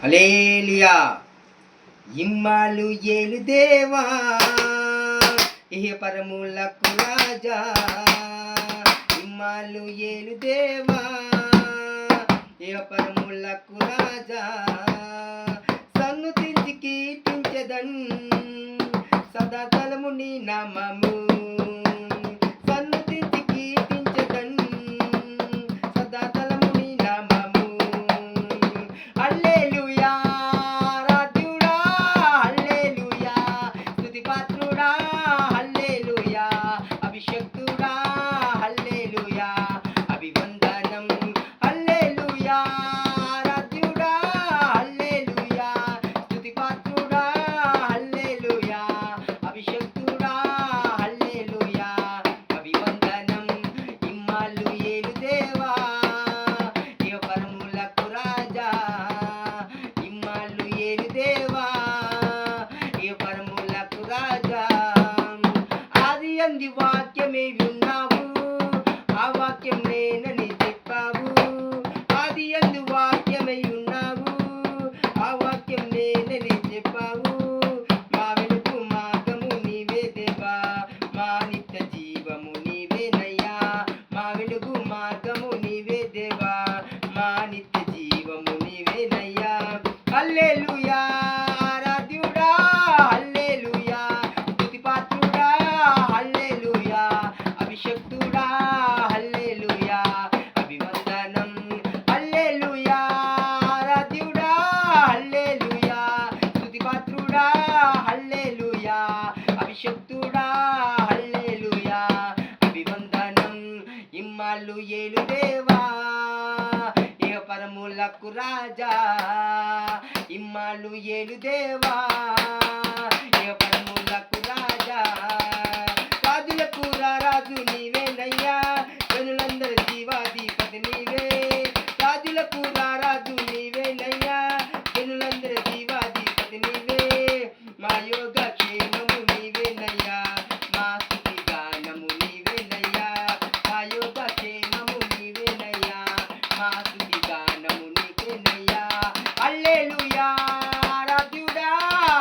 హల్లెలూయా. ఇమ్మాలు ఏలు దేవా ఇహ పరములకు రాజా. ఇమ్మాలు ఏలు దేవా ఇహ పరములకు రాజా. సన్నుతించి కీర్తించెదన్ సదాకాలము నీ నామము. సన్నుతించి కీర్తించెదన్ సదాకాలము నీ నామము. హల్లెలూయా రాజుడా, హల్లెలూయా స్తుతి పాత్రుడా, హల్లెలూయా అభిషక్తుడా, హల్లెలూయా అభివందనం. హల్లెలూయా రాజుడా, హల్లెలూయా స్తుతి పాత్రుడా, హల్లెలూయా అభిషక్తుడా, హల్లెలూయా అభివందనం. ఇమ్మాలు ఏలు దేవా ఇహ పరములకు రాజా. ఇమ్మాలు ఏలు దేవా ఇహ పరములకు రాజా. ఆది అంది వాక్యమే విన్నావు, ఆ వాక్యం నేనని చెప్పావు. ఆది అందు వాక్యమై ఉన్నావు, ఆ వాక్యం నేనని చెప్పావు. మా వెలుగు మార్గము నీవే దేవా, మా నిత్య జీవము నీవేనయ్యా. మా వెలుగు మార్గము నీవే దేవా, మా నిత్య జీవము నీవేనయ్యా. హల్లెలూయా ఆరాధ్యుడా, హల్లెలూయా స్తుతి పాత్రుడా, హల్లెలూయా అభిషక్తుడా, హల్లెలూయా అభివందనం. హల్లెలూయా ఆరాధ్యుడా, హల్లెలూయా స్తుతి పాత్రుడా, హల్లెలూయా అభిషక్తుడా, హల్లెలూయా అభివందనం. ఇమ్మాలు ఏలు దేవా ఇహ పరములకు రాజా. ఇమ్మాలు ఏలు దేవా ఇహ పరములకు రాజా. రాజులకు రాజు నీవేనయ్యా, జనులందరి జీవాధిపతి నీవే. రాజులకు రాజు నీవేనయ్యా, జనులందరి జీవాధిపతి నీవే. మా యోగ క్షేమము నీవేనయ్యా, మా స్తుతి గానము నీవేనయ్యా. మా యోగ క్షేమము నీవేనయ్యా, మా స్తుతి గానము నీవేనయ్యా. హల్లెలూయా రాజుడా,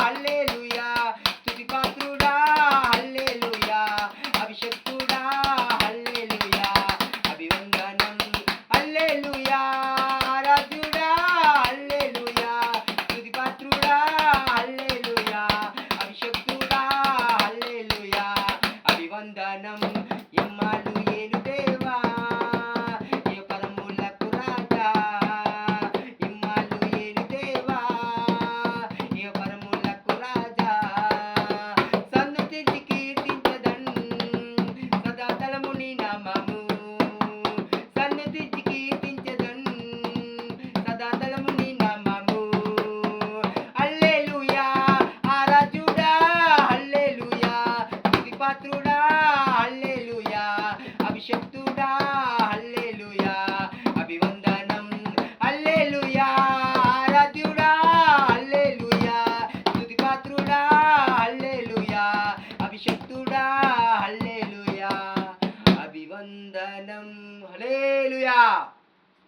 హల్లెలూయా స్తుతి పాత్రుడా, హల్లెలూయా అభిషక్తుడా, హల్లెలూయా అభివందనం. హల్లెలూయా రాజుడా, హల్లెలూయా స్తుతి పాత్రుడా, హల్లెలూయా అభిషక్తుడా, హల్లెలూయా అభివందనం. ఇమ్మాలు ఏలు దేవా ఇహ పరములకు రాజా. ఇమ్మాలు ఏలు దేవా ఇహ పరములకు రాజా. సన్నుతించి కీర్తించెదన్ సదాకాలము నీ నామము. సన్నుతించి కీర్తించెదన్ సదాకాలము నీ నామము. హల్లెలూయా ఆరాధ్యుడా, హల్లెలూయా స్తుతి పాత్రుడా,